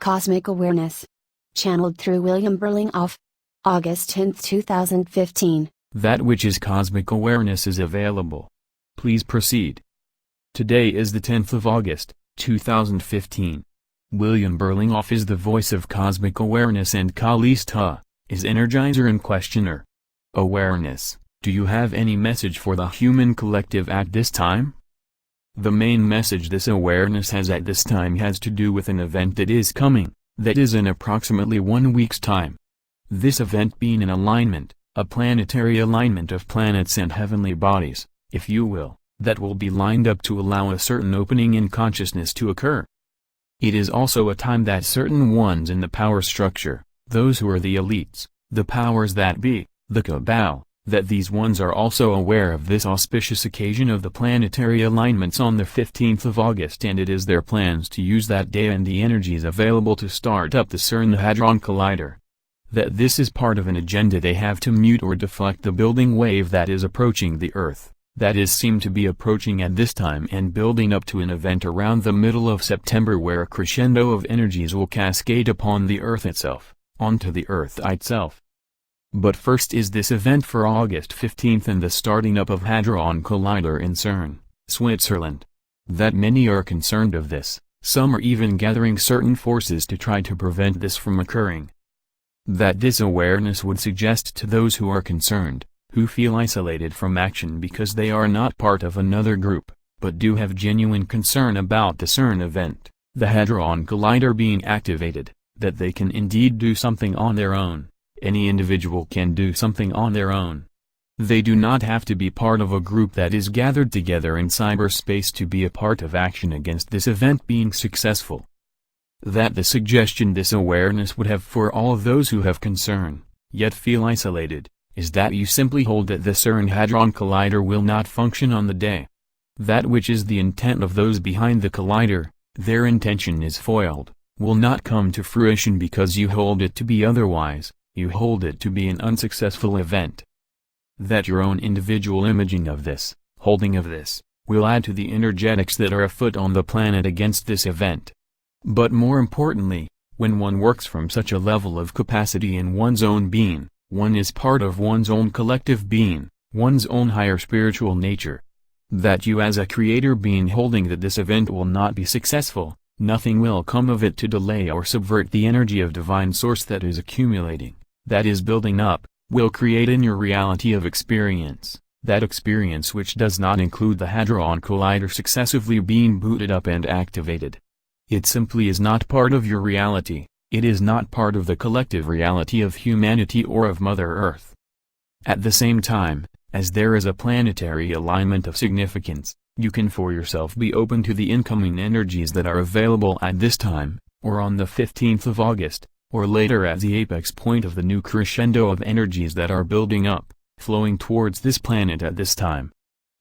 Cosmic Awareness. Channeled through William Berlinghoff. August-10, 2015. That which is cosmic awareness is available. Please proceed. Today is the 10th of August, 2015. William Berlinghoff is the voice of cosmic awareness and Kalista is energizer and questioner. Awareness, do you have any message for the human collective at this time? The main message this awareness has at this time has to do with an event that is coming, that is in approximately 1 week's time. This event being an alignment, a planetary alignment of planets and heavenly bodies, if you will, that will be lined up to allow a certain opening in consciousness to occur. It is also a time that certain ones in the power structure, those who are the elites, the powers that be, the cabal, that these ones are also aware of this auspicious occasion of the planetary alignments on the 15th of August, and it is their plans to use that day and the energies available to start up the CERN Hadron Collider. That this is part of an agenda they have to mute or deflect the building wave that is approaching the Earth, that is seem to be approaching at this time and building up to an event around the middle of September where a crescendo of energies will cascade upon the Earth itself, onto the Earth itself. But first is this event for August 15th and the starting up of Hadron Collider in CERN, Switzerland. That many are concerned of this, some are even gathering certain forces to try to prevent this from occurring. That this awareness would suggest to those who are concerned, who feel isolated from action because they are not part of another group, but do have genuine concern about the CERN event, the Hadron Collider being activated, that they can indeed do something on their own. Any individual can do something on their own. They do not have to be part of a group that is gathered together in cyberspace to be a part of action against this event being successful. That the suggestion this awareness would have for all of those who have concern, yet feel isolated, is that you simply hold that the CERN Hadron Collider will not function on the day. That which is the intent of those behind the collider, their intention is foiled, will not come to fruition because you hold it to be otherwise, you hold it to be an unsuccessful event. That your own individual imaging of this, holding of this, will add to the energetics that are afoot on the planet against this event. But more importantly, when one works from such a level of capacity in one's own being, one is part of one's own collective being, one's own higher spiritual nature. That you as a creator being holding that this event will not be successful, nothing will come of it to delay or subvert the energy of divine source that is accumulating, that is building up, will create in your reality of experience, that experience which does not include the Hadron Collider successively being booted up and activated. It simply is not part of your reality, it is not part of the collective reality of humanity or of Mother Earth. At the same time, as there is a planetary alignment of significance, you can for yourself be open to the incoming energies that are available at this time, or on the 15th of August, or later as the apex point of the new crescendo of energies that are building up, flowing towards this planet at this time.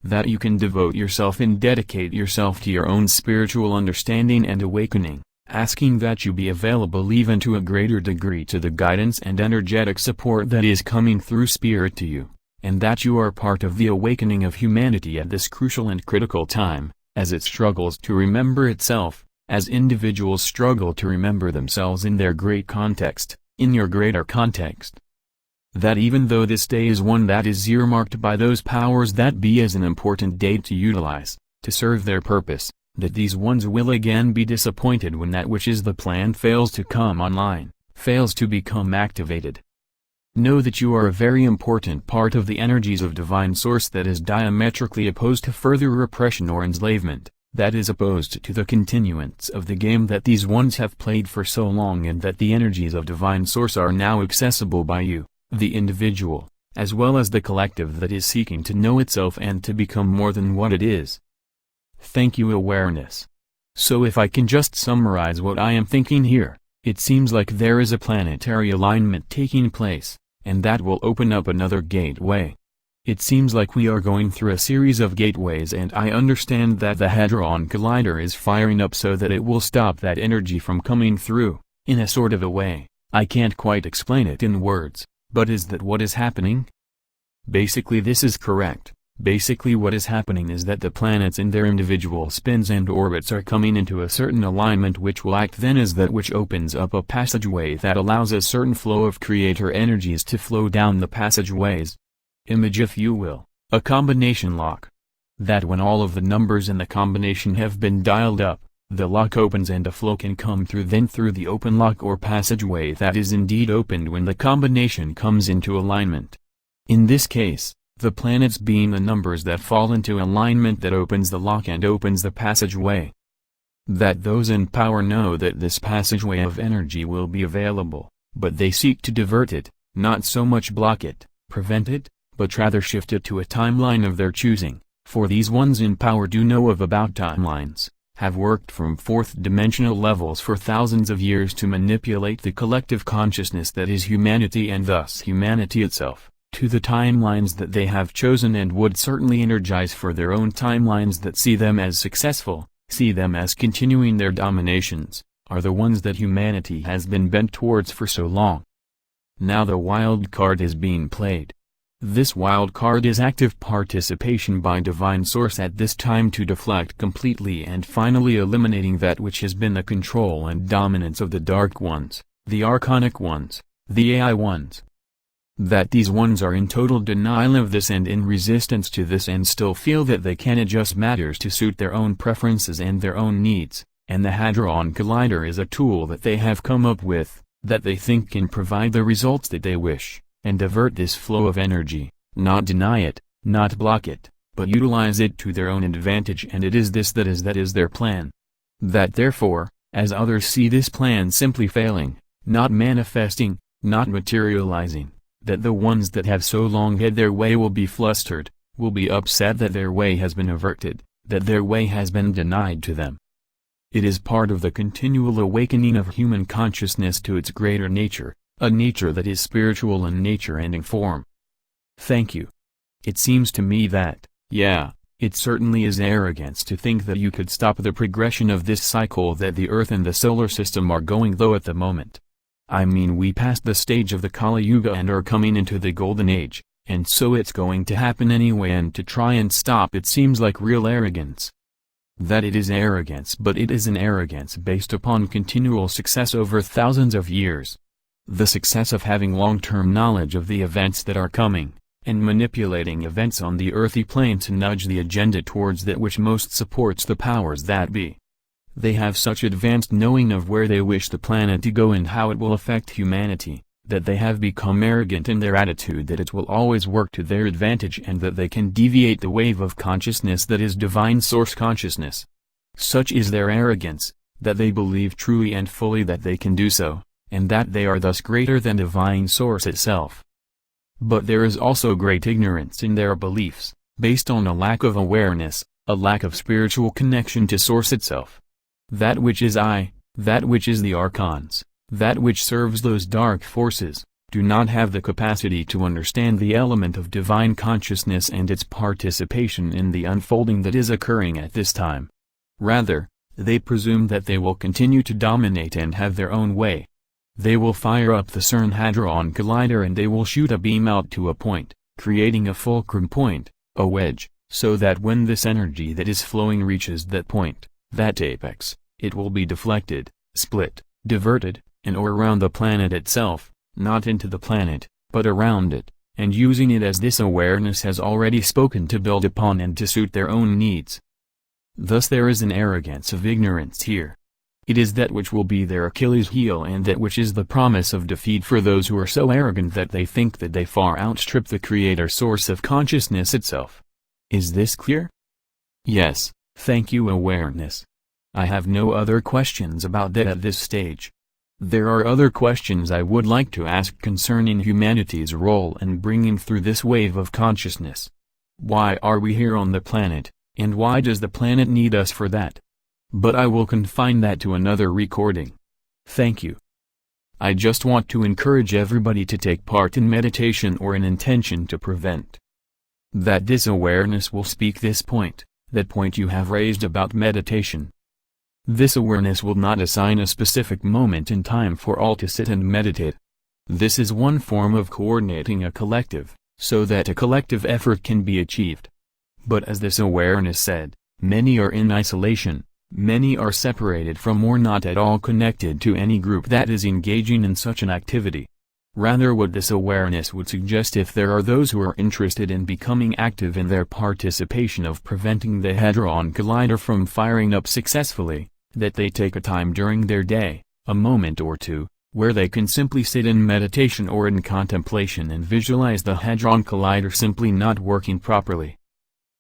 That you can devote yourself and dedicate yourself to your own spiritual understanding and awakening, asking that you be available even to a greater degree to the guidance and energetic support that is coming through spirit to you, and that you are part of the awakening of humanity at this crucial and critical time, as it struggles to remember itself, as individuals struggle to remember themselves in their great context, in your greater context. That even though this day is one that is earmarked by those powers that be as an important date to utilize, to serve their purpose, that these ones will again be disappointed when that which is the plan fails to come online, fails to become activated. Know that you are a very important part of the energies of divine source that is diametrically opposed to further repression or enslavement, that is opposed to the continuance of the game that these ones have played for so long, and that the energies of divine source are now accessible by you, the individual, as well as the collective that is seeking to know itself and to become more than what it is. Thank you, awareness. So if I can just summarize what I am thinking here, it seems like there is a planetary alignment taking place, and that will open up another gateway. It seems like we are going through a series of gateways, and I understand that the Hadron Collider is firing up so that it will stop that energy from coming through, in a sort of a way. I can't quite explain it in words, but is that what is happening? Basically this is correct. Basically what is happening is that the planets in their individual spins and orbits are coming into a certain alignment, which will act then as that which opens up a passageway that allows a certain flow of creator energies to flow down the passageways. Image, if you will, a combination lock. That when all of the numbers in the combination have been dialed up, the lock opens and a flow can come through then through the open lock or passageway that is indeed opened when the combination comes into alignment. In this case, the planets being the numbers that fall into alignment that opens the lock and opens the passageway. That those in power know that this passageway of energy will be available, but they seek to divert it, not so much block it, prevent it, but rather shift it to a timeline of their choosing, for these ones in power do know about timelines, have worked from fourth-dimensional levels for thousands of years to manipulate the collective consciousness that is humanity and thus humanity itself, to the timelines that they have chosen and would certainly energize for their own timelines that see them as successful, see them as continuing their dominations, are the ones that humanity has been bent towards for so long. Now the wild card is being played. This wild card is active participation by Divine Source at this time to deflect completely and finally eliminating that which has been the control and dominance of the Dark Ones, the Archonic Ones, the AI Ones. That these ones are in total denial of this and in resistance to this and still feel that they can adjust matters to suit their own preferences and their own needs, and the Hadron Collider is a tool that they have come up with, that they think can provide the results that they wish, and divert this flow of energy, not deny it, not block it, but utilize it to their own advantage, and it is this that is their plan. That therefore, as others see this plan simply failing, not manifesting, not materializing, that the ones that have so long had their way will be flustered, will be upset that their way has been averted, that their way has been denied to them. It is part of the continual awakening of human consciousness to its greater nature, a nature that is spiritual in nature and in form. Thank you. It seems to me that, yeah, it certainly is arrogance to think that you could stop the progression of this cycle that the Earth and the solar system are going through at the moment. I mean, we passed the stage of the Kali Yuga and are coming into the Golden Age, and so it's going to happen anyway, and to try and stop it seems like real arrogance. That it is arrogance, but it is an arrogance based upon continual success over thousands of years. The success of having long-term knowledge of the events that are coming, and manipulating events on the earthy plane to nudge the agenda towards that which most supports the powers that be. They have such advanced knowing of where they wish the planet to go and how it will affect humanity, that they have become arrogant in their attitude that it will always work to their advantage and that they can deviate the wave of consciousness that is Divine Source consciousness. Such is their arrogance, that they believe truly and fully that they can do so, and that they are thus greater than Divine Source itself. But there is also great ignorance in their beliefs, based on a lack of awareness, a lack of spiritual connection to Source itself. That which is I, that which is the Archons, that which serves those dark forces, do not have the capacity to understand the element of divine consciousness and its participation in the unfolding that is occurring at this time. Rather, they presume that they will continue to dominate and have their own way. They will fire up the CERN Hadron Collider and they will shoot a beam out to a point, creating a fulcrum point, a wedge, so that when this energy that is flowing reaches that point, that apex, it will be deflected, split, diverted, in or around the planet itself, not into the planet, but around it, and using it as this awareness has already spoken to build upon and to suit their own needs. Thus there is an arrogance of ignorance here. It is that which will be their Achilles heel and that which is the promise of defeat for those who are so arrogant that they think that they far outstrip the Creator Source of consciousness itself. Is this clear? Yes, thank you, awareness. I have no other questions about that at this stage. There are other questions I would like to ask concerning humanity's role in bringing through this wave of consciousness. Why are we here on the planet, and why does the planet need us for that? But I will confine that to another recording. Thank you. I just want to encourage everybody to take part in meditation or an intention to prevent. That this awareness will speak this point, that point you have raised about meditation. This awareness will not assign a specific moment in time for all to sit and meditate. This is one form of coordinating a collective, so that a collective effort can be achieved. But as this awareness said, many are in isolation, many are separated from or not at all connected to any group that is engaging in such an activity. Rather, what this awareness would suggest, if there are those who are interested in becoming active in their participation of preventing the Hadron Collider from firing up successfully, that they take a time during their day, a moment or two, where they can simply sit in meditation or in contemplation and visualize the Hadron Collider simply not working properly.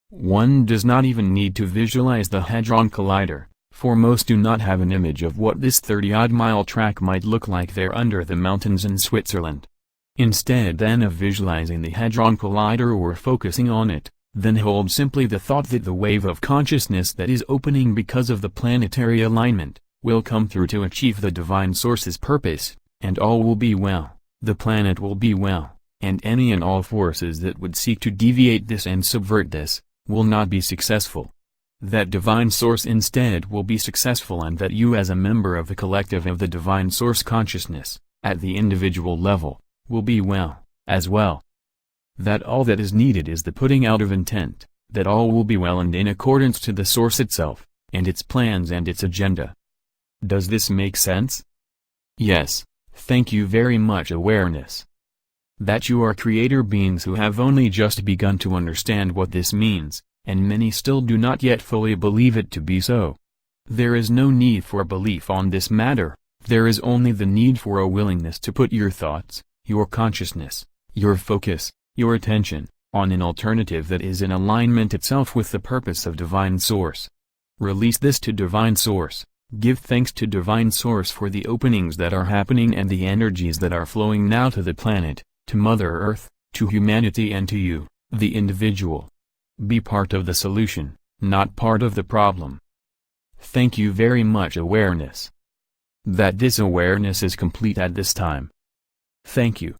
One does not even need to visualize the Hadron Collider, for most do not have an image of what this 30-odd-mile track might look like there under the mountains in Switzerland. Instead then of visualizing the Hadron Collider or focusing on it, then hold simply the thought that the wave of consciousness that is opening because of the planetary alignment, will come through to achieve the Divine Source's purpose, and all will be well, the planet will be well, and any and all forces that would seek to deviate this and subvert this, will not be successful. That Divine Source instead will be successful, and that you as a member of the collective of the Divine Source consciousness, at the individual level, will be well, as well. That all that is needed is the putting out of intent, that all will be well and in accordance to the Source itself, and its plans and its agenda. Does this make sense? Yes, thank you very much, awareness. That you are creator beings who have only just begun to understand what this means, and many still do not yet fully believe it to be so. There is no need for belief on this matter, there is only the need for a willingness to put your thoughts, your consciousness, your focus, your attention, on an alternative that is in alignment itself with the purpose of Divine Source. Release this to Divine Source, give thanks to Divine Source for the openings that are happening and the energies that are flowing now to the planet, to Mother Earth, to humanity and to you, the individual. Be part of the solution, not part of the problem. Thank you very much, awareness. That this awareness is complete at this time. Thank you.